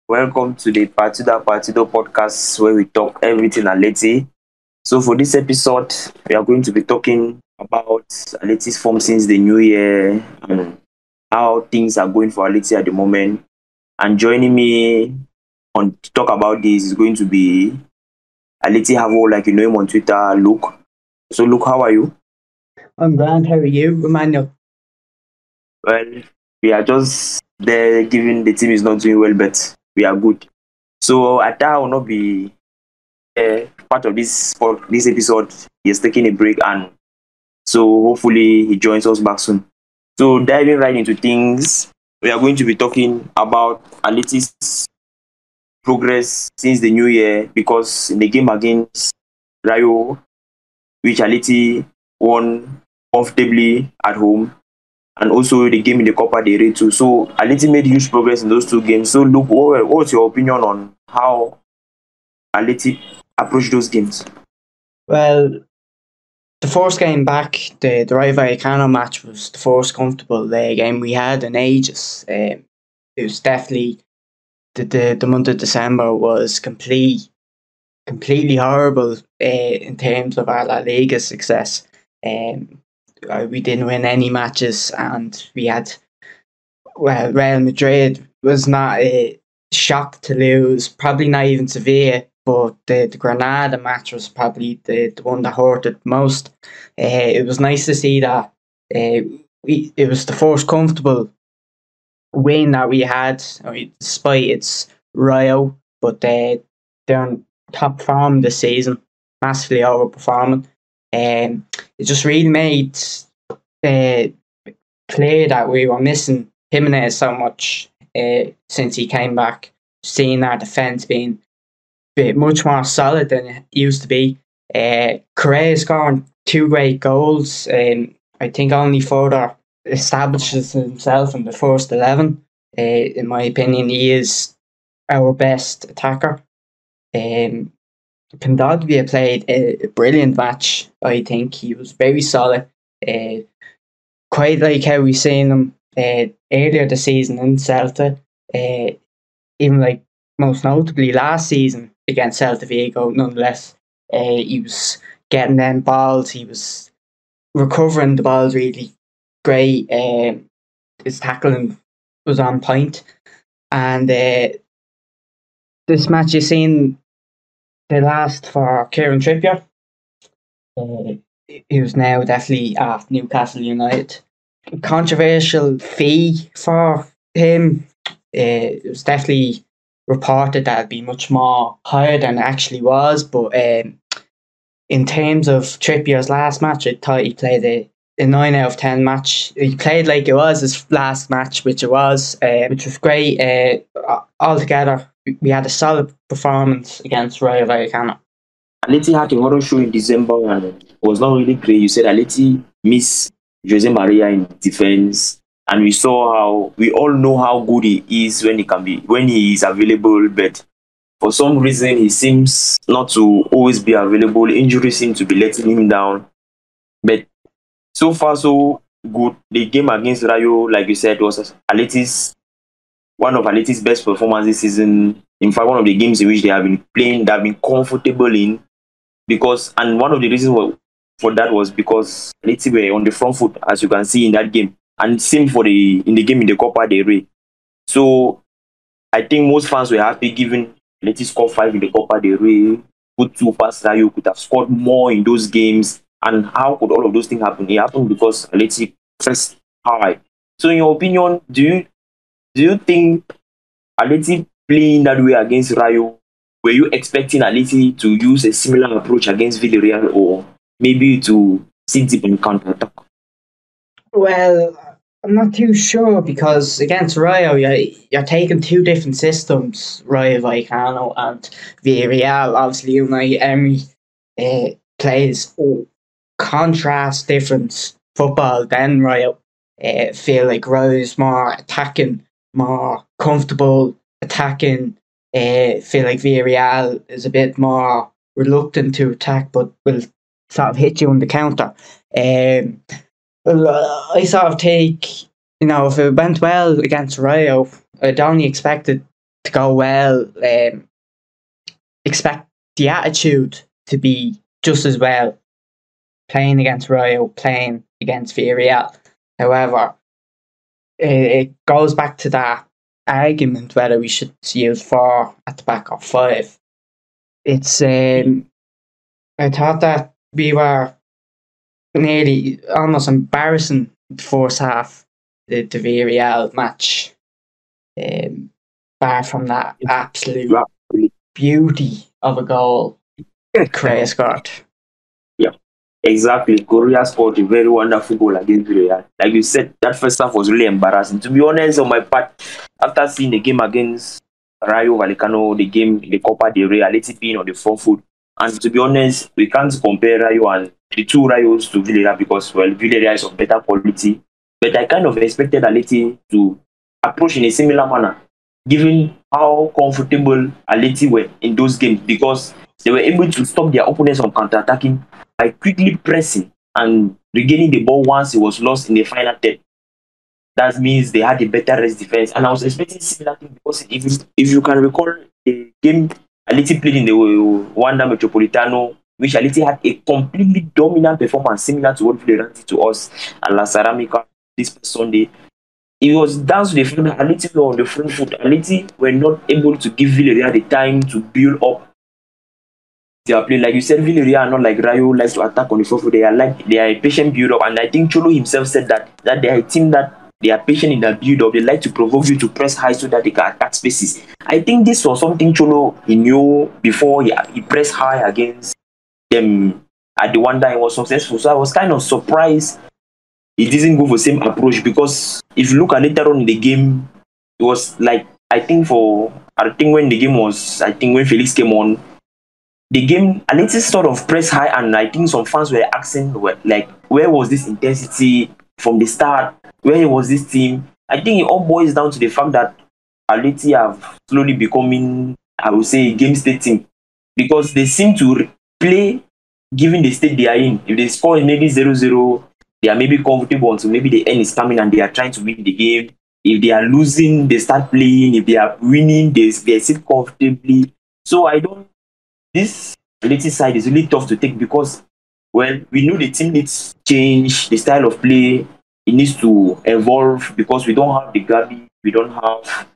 Welcome to the Partido Podcast where we talk everything atleti. So for this episode, we are going to be talking about atleti's form since the new year and how things are going for atleti at the moment. And joining me on to talk about this is going to be atleti Havo, like you know him on Twitter, Luke. So Luke, how are you? I'm grand. How are you, Emmanuel? Well, we are just there given the team is not doing well, but we are good. So Ata will not be part of this for this episode. He's taking a break, and so hopefully he joins us back soon. So diving right into things, we are going to be talking about Atleti's progress since the new year, because in the game against Rayo, which Atleti won comfortably at home, and also the game in the Copa del Rey too. So Atleti made huge progress in those two games. So Luke, what's your opinion on how Atleti approached those games? Well, the first game back, the Rayo Vallecano match, was the first comfortable game we had in ages. It was definitely the month of December was completely horrible in terms of our La Liga success. We didn't win any matches, and we had Real Madrid was not a shock to lose. Probably not even Sevilla, but the Granada match was probably the one that hurt it most. It was nice to see that it was the first comfortable win that we had. I mean, despite its Rayo, but they're on top form this season, massively overperforming. It just really made clear that we were missing Gimenez so much since he came back. Seeing our defence being much more solid than it used to be. Correa scoring 2 great goals. I think only further establishes himself in the first 11. In my opinion, he is our best attacker. Kondogbia played a brilliant match. I think he was very solid. Quite like how we seen him earlier this season in Celta. Even like most notably last season against Celta Vigo. Nonetheless, he was getting them balls. He was recovering the balls really great. His tackling was on point. And this match, you've seen the last for Kieran Trippier. He was now definitely at Newcastle United. Controversial fee for him. It was definitely reported that it'd be much more higher than it actually was. But in terms of Trippier's last match, I thought he played a 9 out of 10 match. He played like it was his last match, which was great. Altogether, we had a solid performance against Rayo Vallecano. Atleti had a horror show in December and it was not really great. You said Atleti missed Jose Maria in defense, and we all know how good he is when he is available, but for some reason he seems not to always be available. Injuries seem to be letting him down. But so far so good. The game against Rayo, like you said, was one of Atleti's best performances this season. In fact, one of the games in which they have been playing, they have been comfortable in, and one of the reasons for that was because Atleti were on the front foot, as you can see in that game, and same in the game in the Copa del Rey. So I think most fans were happy given Atleti scored 5 in the Copa del Rey, put 2 past Rayo, could have scored more in those games. And how could all of those things happen? It happened because Atleti pressed high. So in your opinion, do you think Atleti playing that way against Rayo, were you expecting Atleti to use a similar approach against Villarreal, or maybe to sit deep and counter attack? Well, I'm not too sure, because against Rayo, you're taking 2 different systems, Rayo Vallecano and Villarreal. Obviously, Unai Emery plays contrast different football than Rayo. Feel like Rayo is more attacking, more comfortable attacking. Feel like Villarreal is a bit more reluctant to attack, but will sort of hit you on the counter. I sort of take, if it went well against Rayo, I'd only expected to go well. Expect the attitude to be just as well playing against Rayo, playing against Villarreal. However, it goes back to that argument whether we should use 4 at the back or 5. It's I thought that we were nearly almost embarrassing the first half, the Villarreal match. Bar from that absolute beauty of a goal Correa scored. Yeah, exactly. Correa scored a very wonderful goal against Villarreal. Like you said, that first half was really embarrassing. To be honest, on my part, after seeing the game against Rayo Vallecano, the game in the Copa del Rey, Atleti being on the front foot, and to be honest, we can't compare Rayo and the two Rayos to Villarreal because, well, Villarreal is of better quality. But I kind of expected Atleti to approach in a similar manner, given how comfortable Atleti were in those games, because they were able to stop their opponents from counter-attacking by quickly pressing and regaining the ball once it was lost in the final third. That means they had a better rest defense, and I was expecting similar thing because if you can recall the game Atleti played in the Wanda Metropolitano, which Atleti had a completely dominant performance similar to what Villarreal did to us at La Ceramica this past Sunday. It was down to the fact that Atleti were on the front foot. Atleti were not able to give Villarreal the time to build up their play. Like you said, Villarreal are not like Rayo likes to attack on the front foot. They are a patient build up, and I think Cholo himself said that they are a team that they are patient in that build up. They like to provoke you to press high so that they can attack spaces. I think this was something Cholo he knew before he pressed high against them at the one that he was successful. So I was kind of surprised he didn't go for the same approach, because if you look at later on in the game, it was like I think when Felix came on, the game Atleti sort of pressed high, and I think some fans were asking where was this intensity from the start? Where was this team? I think it all boils down to the fact that Atleti have slowly becoming, I would say, a game state team, because they seem to play given the state they are in. If they score maybe 0-0, they are maybe comfortable until maybe the end is coming and they are trying to win the game. If they are losing, they start playing. If they are winning, they sit comfortably. So this Atleti side is really tough to take because, well, we know the team needs change, the style of play, it needs to evolve because we don't have the Gabi, we don't have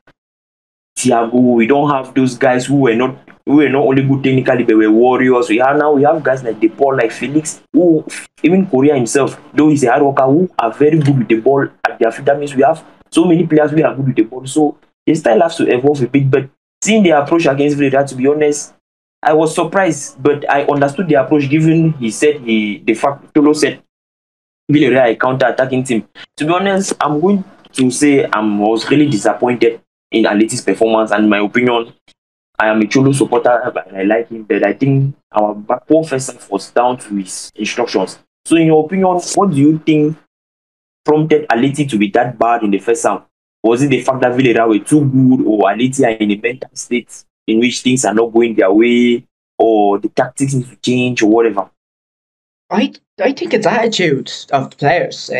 Thiago, we don't have those guys who were not only good technically but were warriors. We have guys like De Paul, like Felix, who even Correa himself, though he's a hard worker, who are very good with the ball at their feet. That means we have so many players who are good with the ball. So the style has to evolve a bit. But seeing the approach against Villarreal, to be honest, I was surprised, but I understood the approach given Cholo said Villarreal a counter-attacking team. To be honest, I'm going to say I was really disappointed in Atleti's performance, and in my opinion, I am a Cholo supporter and I like him, but I think our poor first half was down to his instructions. So in your opinion, what do you think prompted Atleti to be that bad in the first half? Was it the fact that Villarreal were too good, or Atleti are in a mental state in which things are not going their way, or the tactics need to change, or whatever? I think it's attitude of the players.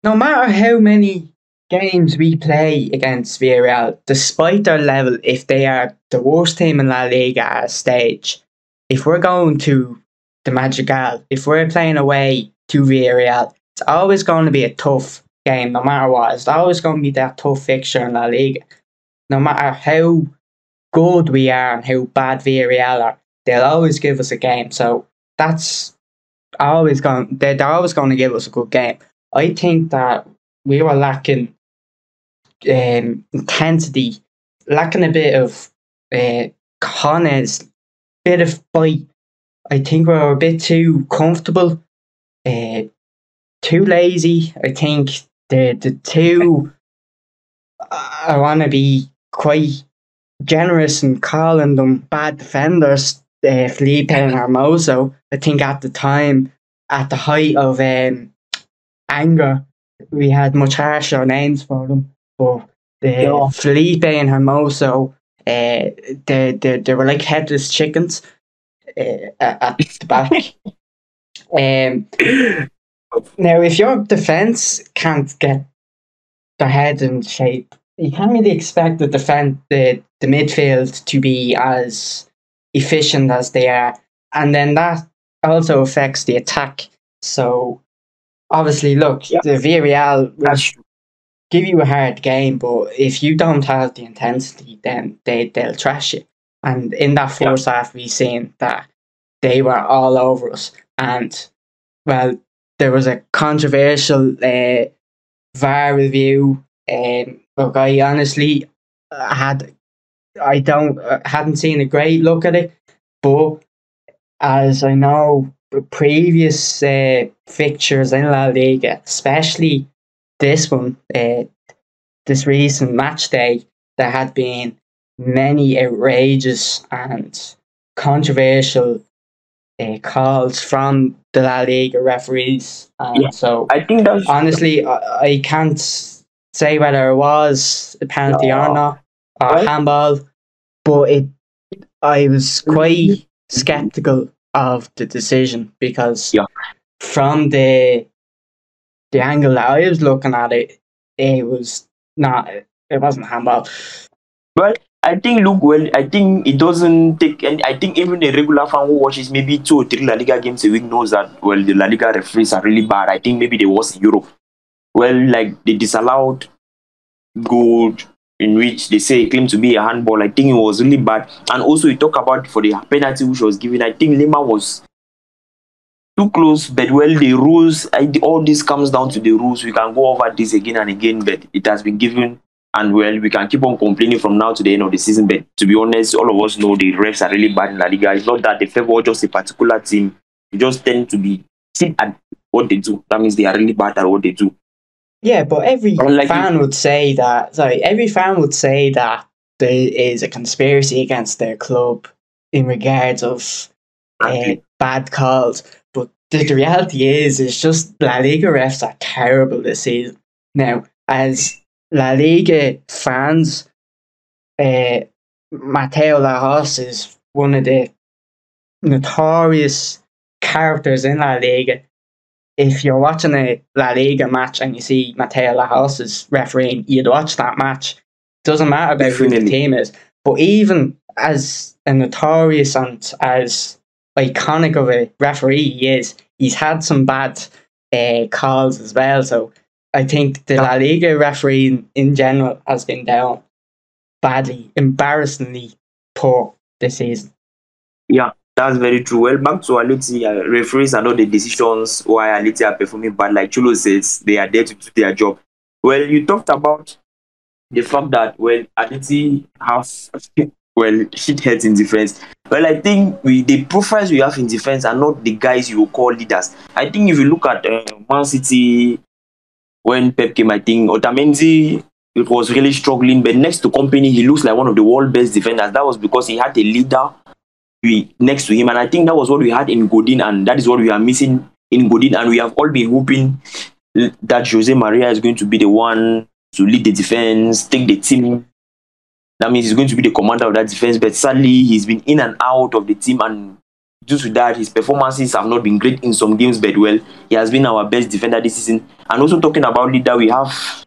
No matter how many games we play against Villarreal, despite their level, if they are the worst team in La Liga at a stage, if we're going to the Madrigal, if we're playing away to Villarreal, it's always going to be a tough game, no matter what. It's always going to be that tough fixture in La Liga. No matter how good we are and how bad Villarreal are, they'll always give us a game. So they're always going to give us a good game. I think that we were lacking intensity, lacking a bit of cojones, bit of bite. I think we were a bit too comfortable, too lazy. I think the two, I want to be quite generous in calling them bad defenders, Felipe and Hermoso. I think at the time, at the height of anger, we had much harsher names for them. But Felipe and Hermoso, they were like headless chickens at the back. Now, if your defence can't get their head in shape, you can't really expect the midfield to be as efficient as they are, and then that also affects the attack. So obviously, look, Yeah, the Villarreal will that's true. give you a hard game, but if you don't have the intensity, then they'll trash you. And in that Yeah, first half, we seen that they were all over us. And well, there was a controversial VAR review. Look, I honestly hadn't seen a great look at it, but as I know, previous fixtures in La Liga, especially this one, this recent match day, there had been many outrageous and controversial calls from the La Liga referees, yeah. and so I think that's honestly, I can't say whether it was a penalty or uh, not, or well. handball, but I was quite skeptical of the decision because Yeah. from the angle that I was looking at it, it was not. It wasn't handball. Well, I think look well. I think it doesn't take, and I think even a regular fan who watches maybe 2 or 3 La Liga games a week knows that well the La Liga referees are really bad. I think maybe they was in Europe. Well, like they disallowed goal in which they say it claimed to be a handball. I think it was really bad. And also you talk about for the penalty which was given. I think Lima was too close, but well the rules. All this comes down to the rules. We can go over this again and again, but it has been given. And well, we can keep on complaining from now to the end of the season. But to be honest, all of us know the refs are really bad in La Liga. It's not that they favor just a particular team. They just tend to be shit at what they do. That means they are really bad at what they do. Yeah, but every Unlike fan would say that. Sorry, every fan would say that there is a conspiracy against their club in regards of bad calls. But the reality is, it's just La Liga refs are terrible this season. Now, as La Liga fans, Mateo Lahoz is one of the notorious characters in La Liga. If you're watching a La Liga match and you see Mateo Lahoz is refereeing, you'd watch that match. Doesn't matter about who the Definitely. team is. But even as a notorious and as iconic of a referee he is, he's had some bad calls as well. So I think the La Liga refereeing in general has been down badly, embarrassingly poor this season. Yeah, that's very true. Well, back to Atleti, referees are not the decisions why Atleti are performing bad. Like Chulo says, they are there to do their job. Well, you talked about the fact that well, Atleti have well shit heads in defense. Well, I think the profiles we have in defense are not the guys you will call leaders. I think if you look at Man City when Pep came, I think Otamendi it was really struggling, but next to Company, he looks like one of the world best defenders. That was because he had a leader next to him, and I think that was what we had in Godin, and that is what we are missing in Godin. And we have all been hoping that Jose Maria is going to be the one to lead the defense, take the team. That means he's going to be the commander of that defense. But sadly, he's been in and out of the team, and due to that, his performances have not been great in some games. But well, he has been our best defender this season. And also talking about leader, we have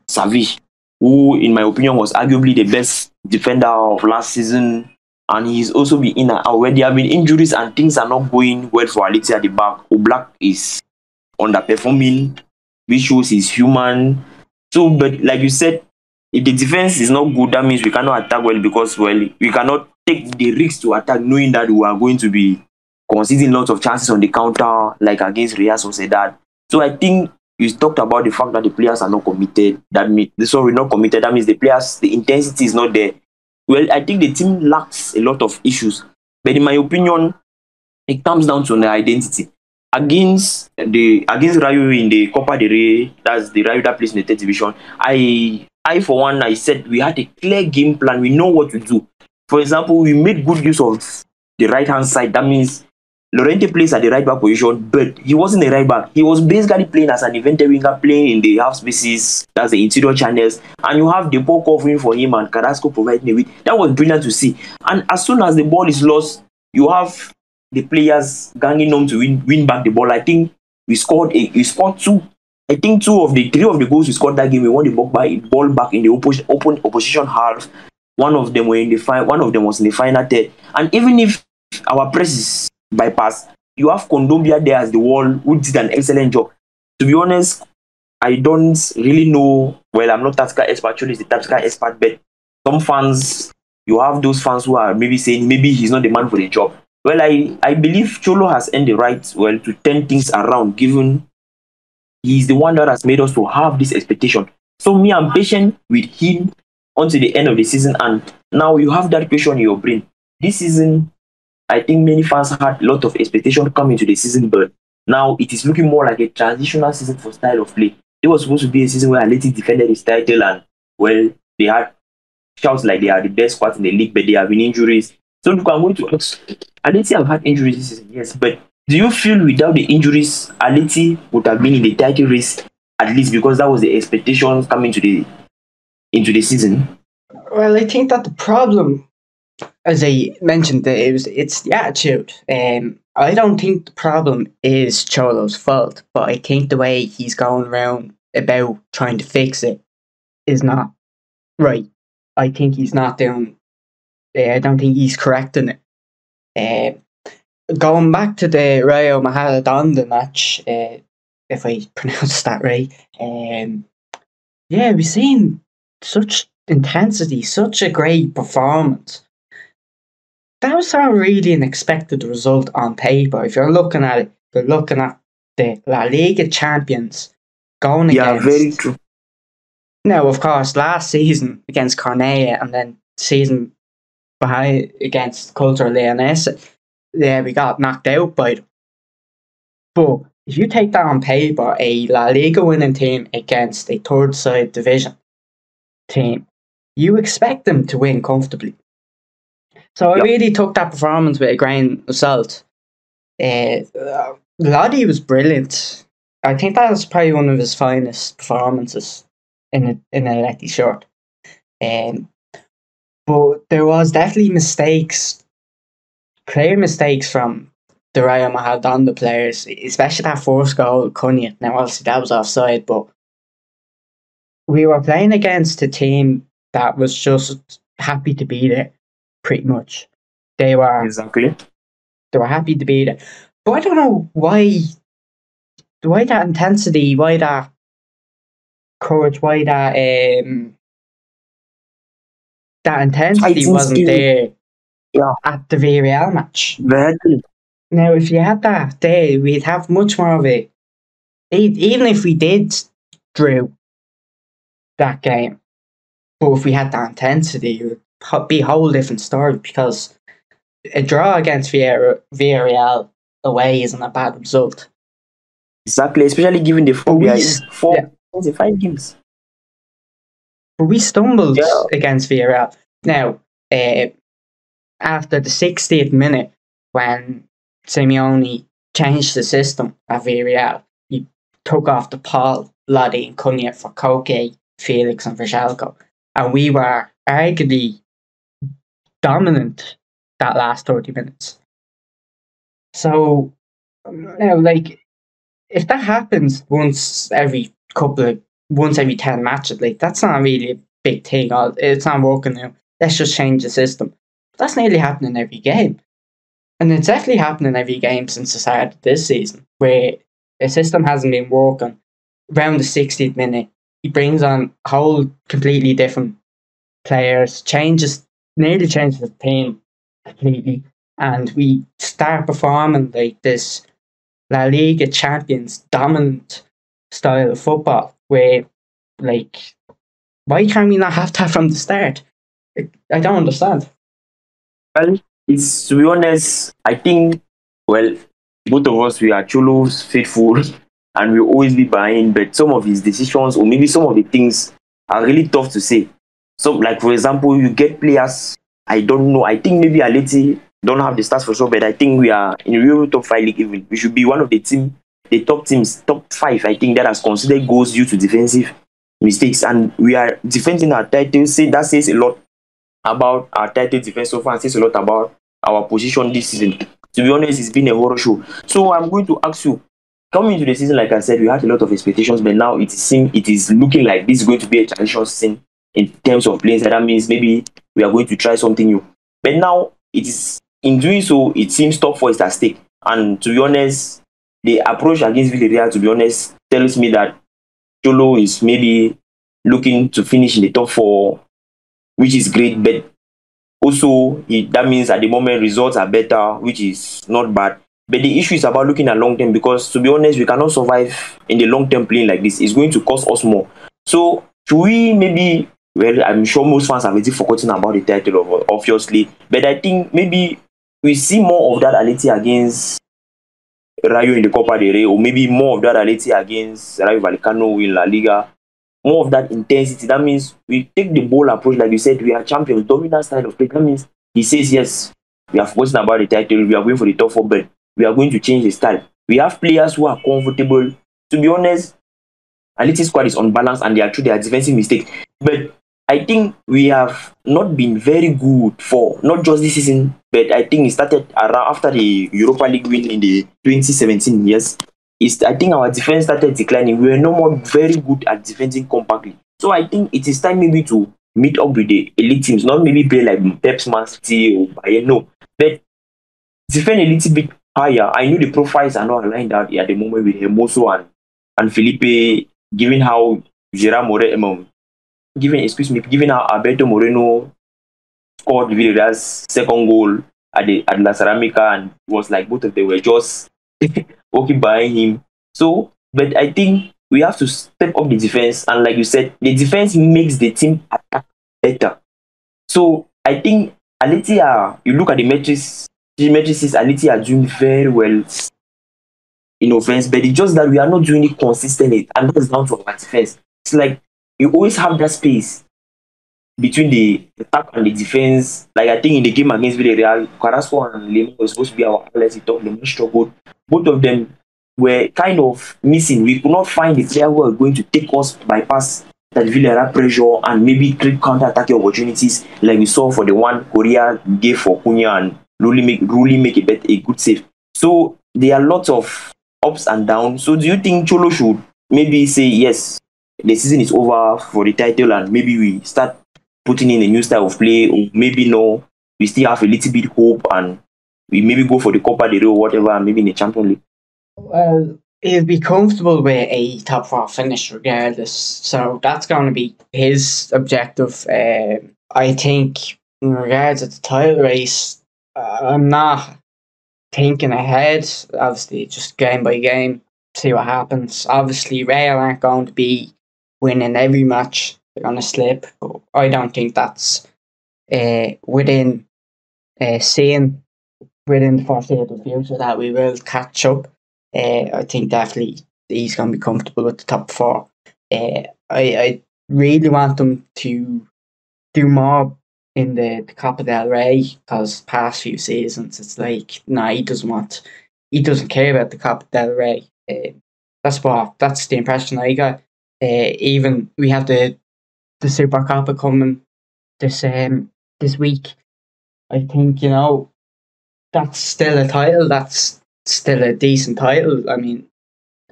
Savic, who, in my opinion, was arguably the best defender of last season. And he's also been in and out. When there have been injuries and things are not going well for Atleti at the back, Oblak is underperforming, which shows he's human. So, but like you said, if the defense is not good, that means we cannot attack well because, well, we cannot take the risk to attack knowing that we are going to be conceding lots of chances on the counter, like against Real Sociedad. So I think you talked about the fact that the players are not committed. That means, sorry, not committed. That means the players, the intensity is not there. Well, I think the team lacks a lot of issues. But in my opinion, it comes down to an identity. Against Rayo in the Copa del Rey, that's the Rayo that plays in the third division, I for one, I said we had a clear game plan. We know what to do. For example, we made good use of the right-hand side. That means Lorente plays at the right back position, but he wasn't a right back. He was basically playing as an invented winger, playing in the half spaces, that's the interior channels, and you have the ball covering for him and Carrasco providing the width. That was brilliant to see. And as soon as the ball is lost, you have the players ganging on to win back the ball. I think we scored two I think three of the goals we scored that game, we won the ball back in the open opposition half. One of them one of them was in the final third. And even if our press is bypassed, you have Kondombia there as the wall, who did an excellent job. To be honest, I don't really know. Well, I'm not tactical expert, Cholo is the tactical expert, but some fans, you have those fans who are maybe saying maybe he's not the man for the job. Well, I believe Cholo has earned the right, to turn things around, given he's the one that has made us to have this expectation. So me, I'm patient with him until the end of the season, and now you have that question in your brain. This season, I think many fans had a lot of expectation coming to the season, but now it is looking more like a transitional season for style of play. It was supposed to be a season where Atleti defended his title, and well, they had shouts like they are the best squad in the league, but they have been injuries. So look, I'm going to ask, Atleti have had injuries this season, yes, but do you feel without the injuries, Atleti would have been in the title race, at least because that was the expectations coming into the season? Well, I think that the problem, as I mentioned, it's the attitude. I don't think the problem is Cholo's fault, but I think the way he's going around about trying to fix it is not right. I think he's not doing. I don't think he's correcting it. Going back to the Rayo Majadahonda match, if I pronounced that right, yeah, we've seen such intensity, such a great performance. That was not really an expected result on paper. If you're looking at it, you're looking at the La Liga champions going against. Yeah, very true. Now, of course, last season against Correa and then season behind against Cultural Leonese, yeah, we got knocked out by them. But if you take that on paper, a La Liga winning team against a third side division team, you expect them to win comfortably. So I really took that performance with a grain of salt. Lodi was brilliant. I think that was probably one of his finest performances in a Atleti shirt. But there was definitely clear mistakes from the Rayo Majadahonda players, especially that first goal, Cunha. Now, obviously, that was offside, but we were playing against a team that was just happy to be there, pretty much. They were happy to be there. But I don't know why that intensity, why that courage, why that intensity wasn't there at the Villarreal match. Exactly. Now, if you had that there, we'd have much more of it. Even if we did drew that game, but if we had that intensity, it would be a whole different story, because a draw against Villarreal away isn't a bad result. Exactly, especially given the 5 games. But we stumbled against Villarreal. Now, after the 60th minute, when Simeone changed the system at Villarreal, he took off the Paul, Lodi and Cunha for Koke, Felix and Vršelko. And we were arguably dominant that last 30 minutes. So, now, like, if that happens once every 10 matches, like, that's not really a big thing. It's not working now. Let's just change the system. But that's nearly happening every game. And it's definitely happening every game since the start of this season, where the system hasn't been working. Around the 60th minute, he brings on whole completely different players, nearly changes the team completely, and we start performing like this La Liga champions dominant style of football, where, like, why can't we not have that from the start? I don't understand. Well, to be honest, I think, both of us, we are Cholo's faithful and we'll always be behind, but some of his decisions, or maybe some of the things, are really tough to say. So, like, for example, you get players, I don't know, I think maybe Atleti don't have the stats for sure, but I think we are in a real top 5 league even. We should be one of the top 5, I think, that has considered goals due to defensive mistakes, and we are defending our title. That says a lot about our title defense so far, and says a lot about our position this season. To be honest, it's been a horror show. So I'm going to ask you, coming into the season, like I said, we had a lot of expectations, but now it is looking like this is going to be a transition season in terms of playing. So that means maybe we are going to try something new. But now it is in doing so, it seems top four is at stake. And to be honest, the approach against Villarreal, to be honest, tells me that Cholo is maybe looking to finish in the top four, which is great. But also, that means at the moment results are better, which is not bad. But the issue is about looking at long term, because to be honest, we cannot survive in the long term playing like this. It's going to cost us more. So should we maybe? Well, I'm sure most fans have already forgotten about the title, obviously. But I think maybe we see more of that atleti against Rayo in the Copa del Rey, or maybe more of that atleti against Rayo Vallecano in La Liga. More of that intensity. That means we take the bold approach, like you said, we are champions, dominant style of play. That means he says, yes, we have forgotten about the title, we are going for the top four, but we are going to change the style. We have players who are comfortable. To be honest, Atleti squad is unbalanced and they are through their defensive mistakes. But I think we have not been very good for not just this season, but I think it started around after the Europa League win in the 2017 years. I think our defense started declining. We were no more very good at defending compactly. So I think it is time maybe to meet up with the elite teams, not maybe play like Pep's Man City or Bayern, no, but defend a little bit higher. I know the profiles are not aligned out at the moment with Hermoso and Felipe, given how Gerard Moreno, given how Alberto Moreno scored Villarreal's second goal at La Ceramica, and it was like both of them were just walking behind him. So, but I think we have to step up the defense, and like you said, the defense makes the team attack better. So I think Atleti you look at the matrices, Atleti are doing very well in offense, but it's just that we are not doing it consistently, and that's down to our defense. It's like you always have that space between the attack and the defense. Like I think in the game against Villarreal, Carrasco and Lema were supposed to be our outlets. Lema struggled. Both of them were kind of missing. We could not find the player who were going to take us bypass that Villarreal pressure and maybe create counter-attacking opportunities like we saw for the one Correa gave for Cunha and really make a good save. So there are lots of ups and downs. So do you think Cholo should maybe say, yes, the season is over for the title and maybe we start putting in a new style of play, or maybe no, we still have a little bit hope and we maybe go for the Copa del Rey or whatever, maybe in the Champions League? Well, he'll be comfortable with a top four finish regardless. So that's going to be his objective. I think in regards to the title race, I'm not thinking ahead. Obviously, just game by game, see what happens. Obviously, Real aren't going to be winning every match. They're going to slip. But I don't think that's within seeing within the foreseeable future that we will catch up. I think definitely he's going to be comfortable with the top four. I really want them to do more in the Copa del Rey, because past few seasons it's like, nah, he doesn't care about the Copa del Rey. That's the impression I got. Even we have the Super Copa coming this week. I think, that's still a title. That's still a decent title. I mean,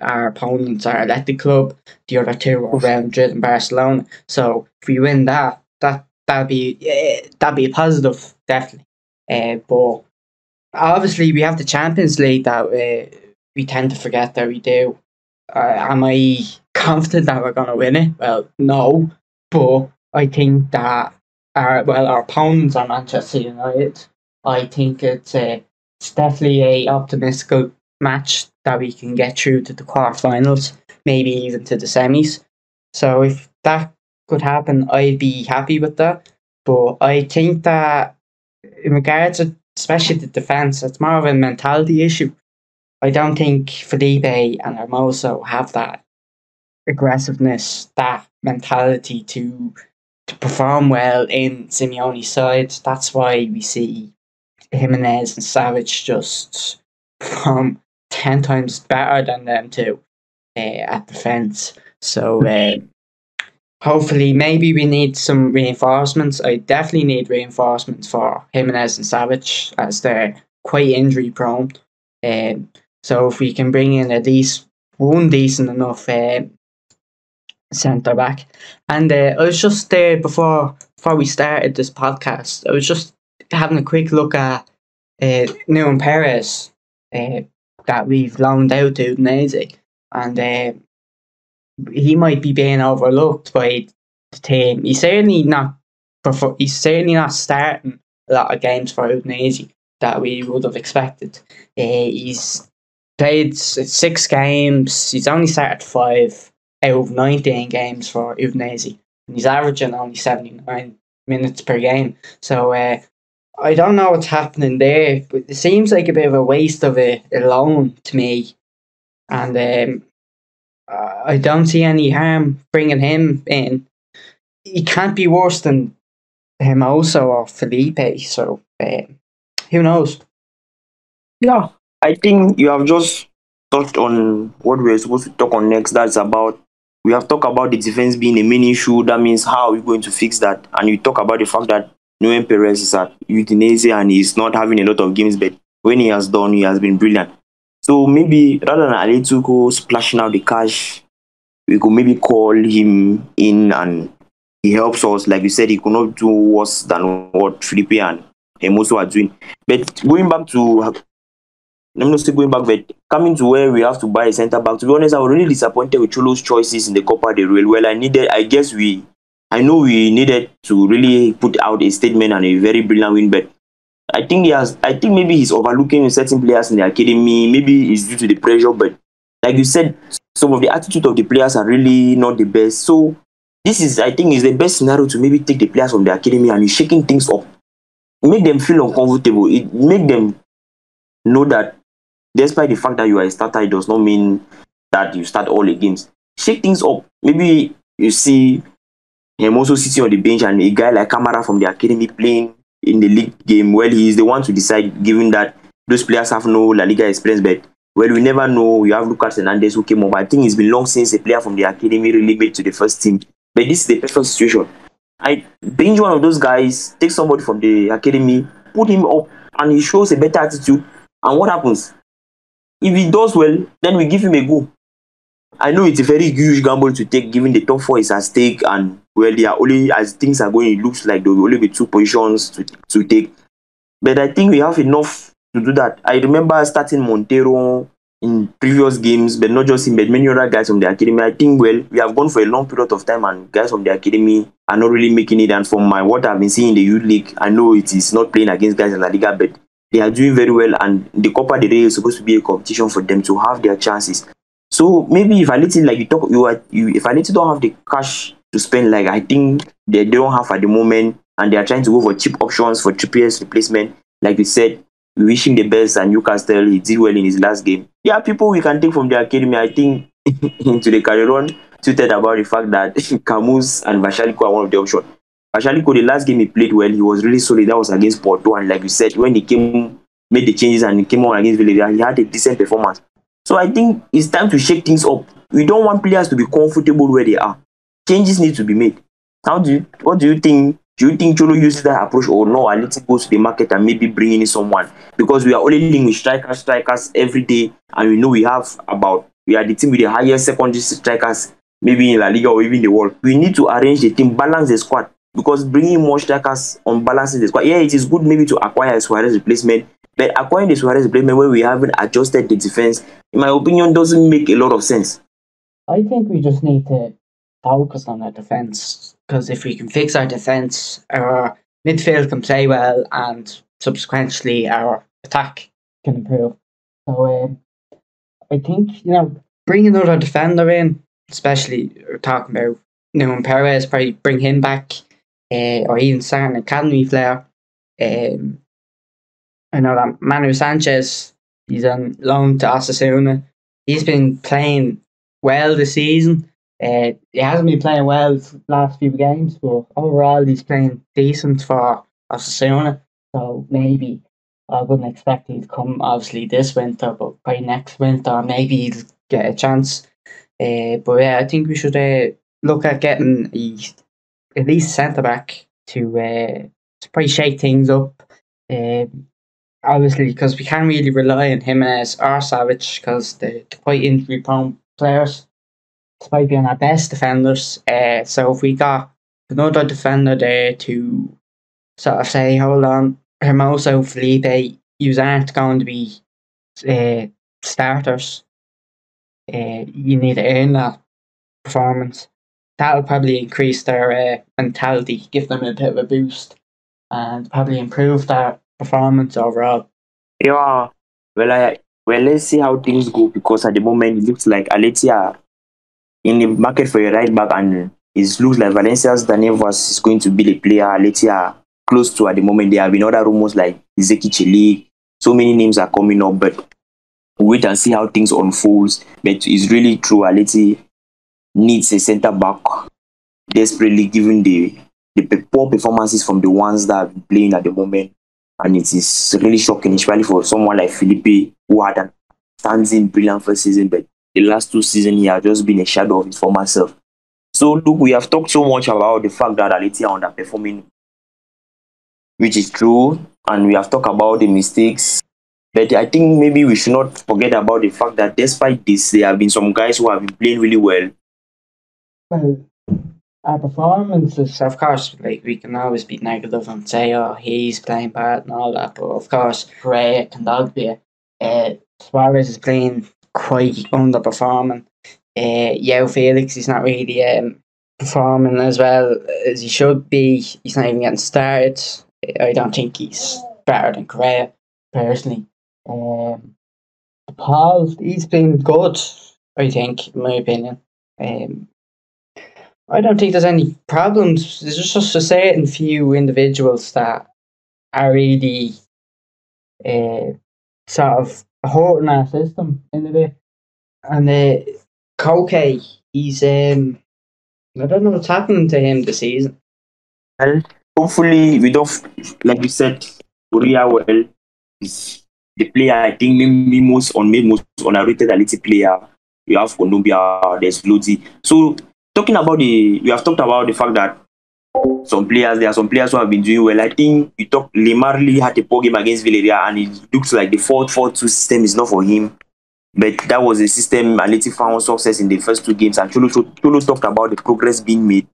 our opponents are Athletic Club. The other two are Real Madrid and Barcelona. So if we win that'd be a positive, definitely. But obviously we have the Champions League that we tend to forget that we do. Am I confident that we're going to win it? Well, no. But I think that our opponents are Manchester United. I think it's definitely a optimistic match that we can get through to the quarterfinals, maybe even to the semis. So if that could happen, I'd be happy with that. But I think that in regards to especially the defence, it's more of a mentality issue. I don't think Felipe and Hermoso have that aggressiveness, that mentality to perform well in Simeone's side. That's why we see Gimenez and Savic just perform 10 times better than them two at defence. So hopefully, maybe we need some reinforcements. I definitely need reinforcements for Gimenez and Savic, as they're quite injury prone. So if we can bring in at least one decent enough centre back. And I was just there before we started this podcast. I was just having a quick look at Nehuen Perez that we've loaned out to Udinese, and he might be being overlooked by the team. He's certainly not starting a lot of games for Udinese that we would have expected. He's played 6 games. He's only started 5 out of 19 games for Udinese, and he's averaging only 79 minutes per game. So I don't know what's happening there, but it seems like a bit of a waste of a loan to me. And I don't see any harm bringing him in. He can't be worse than Hermoso or Felipe, so who knows? Yeah, I think you have just touched on what we're supposed to talk on next. That's about, we have talked about the defense being a main issue. That means how are we going to fix that? And you talk about the fact that Nehuen Perez is at Udinese and he's not having a lot of games, but when he has done, he has been brilliant. So maybe rather than Atletico splashing out the cash, we could maybe call him in and he helps us. Like you said, he could not do worse than what Felipe and Hermoso are doing. But going back to, let me not say going back, but coming to where we have to buy a centre back. To be honest, I was really disappointed with Cholo's choices in the Copa del Rey. Well, I know we needed to really put out a statement and a very brilliant win, but I think maybe he's overlooking certain players in the academy. Maybe it's due to the pressure, but like you said, some of the attitude of the players are really not the best. So this is, I think, is the best scenario to maybe take the players from the academy and you're shaking things up. Make them feel uncomfortable. It make them know that despite the fact that you are a starter, it does not mean that you start all the games. Shake things up. Maybe you see him also sitting on the bench and a guy like Camara from the academy playing in the league game. Well, he is the one to decide, given that those players have no La Liga experience. But well, we never know. You have Lucas Hernandez who came up. I think it's been long since a player from the academy really made to the first team. But this is the perfect situation. I binge one of those guys, take somebody from the academy, put him up, and he shows a better attitude. And what happens? If he does well, then we give him a go. I know it's a very huge gamble to take, given the top 4 is at stake, and well, they are only, as things are going, it looks like there will only be 2 positions to take. But I think we have enough to do that. I remember starting Montero in previous games, but not just him, but many other guys from the academy. I think, well, we have gone for a long period of time, and guys from the academy are not really making it. And from what I've been seeing in the youth league, I know it is not playing against guys in La Liga, but they are doing very well, and the Copa del Rey is supposed to be a competition for them to have their chances. So maybe if Atleti, like if Atleti don't have the cash to spend, like I think they don't have at the moment, and they are trying to go for cheap options for Trippier's replacement. Like you said, we wish him the best, and Newcastle, he did well in his last game. There are people we can take from the academy. I think into the Calderon tweeted about the fact that Camus and Vashaliko are one of the options. Vashaliko, the last game he played well, he was really solid. That was against Porto, and like you said, when he made the changes and he came on against Villarreal, he had a decent performance. So I think it's time to shake things up. We don't want players to be comfortable where they are. Changes need to be made. What do you think? Do you think Cholo uses that approach, or no? Atleti goes to the market and maybe bring in someone, because we are only linked with strikers every day, and we know we are the team with the highest secondary strikers, maybe in La Liga or even the world. We need to arrange the team, balance the squad, because bringing more strikers unbalances the squad. Yeah, it is good maybe to acquire a Suarez replacement, but acquiring the Suarez replacement when we haven't adjusted the defense, in my opinion, doesn't make a lot of sense. I think we just need to focus on our defence, because if we can fix our defence, our midfield can play well, and subsequently our attack can improve. So I think, bring another defender in, especially we're talking about Nehuen Perez, probably bring him back, or even start an academy player. I know that Manu Sanchez, he's on loan to Osasuna. He's been playing well this season. He hasn't been playing well the last few games, but overall he's playing decent for Osasuna. So maybe I wouldn't expect him to come obviously this winter, but by next winter maybe he'll get a chance. But yeah, I think we should look at getting at least centre back to probably shake things up. Obviously, because we can't really rely on Gimenez or Savic, because they're quite injury prone players, despite being our best defenders. So if we got another defender there to sort of say, hold on, Hermoso, Felipe, you aren't going to be starters. You need to earn that performance. That'll probably increase their mentality, give them a bit of a boost, and probably improve their performance overall. Yeah, let's see how things go, because at the moment it looks like Atleti are in the market for a right back, and it looks like Valencia's Daniel Vaz is going to be the player Atleti are close to at the moment. There have been other rumors like Zeki Chelik. So many names are coming up, but wait and see how things unfolds. But it's really true, Atleti needs a centre back desperately, given the poor performances from the ones that are playing at the moment. And it is really shocking, especially for someone like Felipe, who had an standing brilliant first season, but the last 2 seasons he has just been a shadow of his former self. So look, we have talked so much about the fact that Atleti are underperforming, which is true, and we have talked about the mistakes. But I think maybe we should not forget about the fact that despite this, there have been some guys who have been playing really well. Well, our performances, of course, like we can always be negative and say, oh, he's playing bad and all that, but of course, Correa can be. Suarez is playing quite underperforming. Yao Felix is not really performing as well as he should be. He's not even getting started. I don't think he's better than Correa, personally. Paul, he's been good, I think, in my opinion. I don't think there's any problems. There's just a certain few individuals that are really sort of hurting our system in a bit. And Koke, he's I don't know what's happening to him this season. Well, hopefully we don't, like you said, Correa is the player. I think maybe most underrated Atleti player. We have Colombia, there's Lodi. So we have talked about the fact that there are some players who have been doing well. I think Lemar really had a poor game against Villarreal, and it looks like the 4-4-2 system is not for him. But that was a system Atleti found success in the first 2 games, and Cholo talked about the progress being made.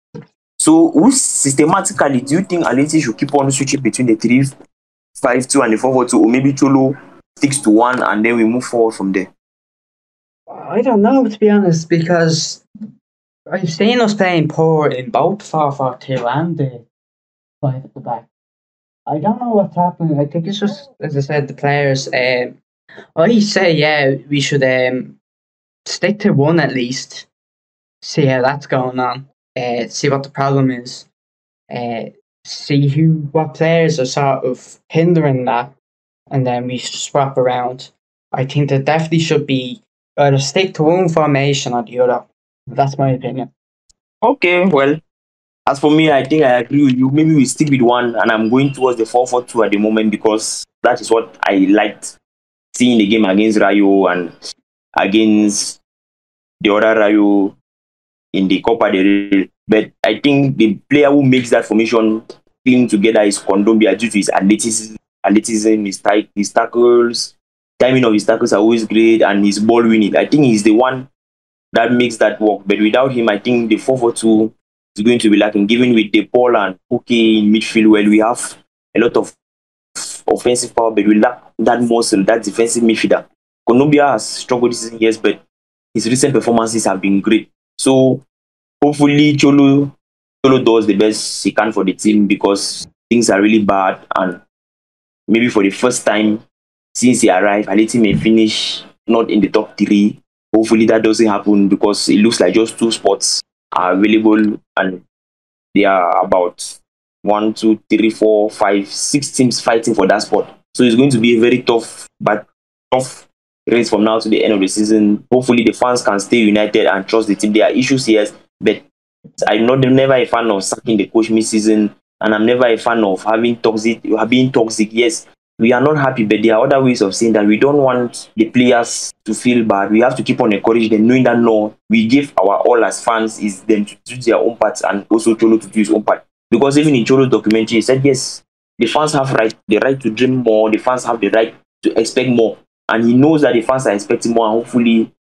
So, systematically, do you think Atleti should keep on switching between the 3-5-2 and the 4-4-2, or maybe Cholo sticks to one and then we move forward from there? I don't know, to be honest, because I've seen us playing poor in both 4-4-2 and the 5 at the back. I don't know what's happening. I think it's just, as I said, the players. I say, yeah, we should stick to one at least, see how that's going on, see what the problem is, see what players are sort of hindering that, and then we swap around. I think there definitely should be either stick to one formation or the other. That's my opinion. Okay, well, as for me, I think I agree with you. Maybe we stick with one, and I'm going towards the 4-4-2 at the moment, because that is what I liked seeing the game against Rayo and against the other Rayo in the Copa del Rey. But I think the player who makes that formation clean together is Kondogbia, due to his athleticism, his tackles, timing of his tackles are always great, and his ball winning. I think he's the one that makes that work. But without him, I think the 4-4-2 is going to be lacking. Given with De Paul and Koke in midfield, well, we have a lot of offensive power, but we lack that muscle, that defensive midfielder. Kondogbia has struggled this season, yes, but his recent performances have been great. So hopefully Cholo does the best he can for the team, because things are really bad, and maybe for the first time since he arrived, Atleti may finish not in the top 3. Hopefully that doesn't happen, because it looks like just 2 spots are available, and there are about 1, 2, 3, 4, 5, 6 teams fighting for that spot. So it's going to be a very tough race from now to the end of the season. Hopefully the fans can stay united and trust the team. There are issues here, but I'm never a fan of sacking the coach mid-season, and I'm never a fan of being toxic. Yes, we are not happy, but there are other ways of saying that we don't want the players to feel bad. We have to keep on encouraging them, knowing that no, we give our all as fans is them to do their own part, and also Cholo to do his own part. Because even in Cholo's documentary, he said, yes, the fans have the right to dream more, the fans have the right to expect more. And he knows that the fans are expecting more, and hopefully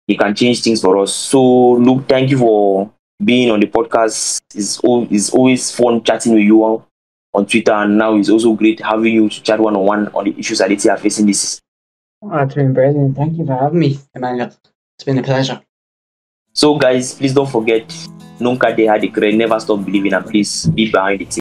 he can change things for us. So, Luke, thank you for being on the podcast. It's always fun chatting with you on Twitter, and now it's also great having you to chat one-on-one on the issues Atleti are facing this. Oh, it's been brilliant. Thank you for having me, Emmanuel. It's been a pleasure. So, guys, please don't forget, Nunca Dejes De Creer, never stop believing, and please be behind the team.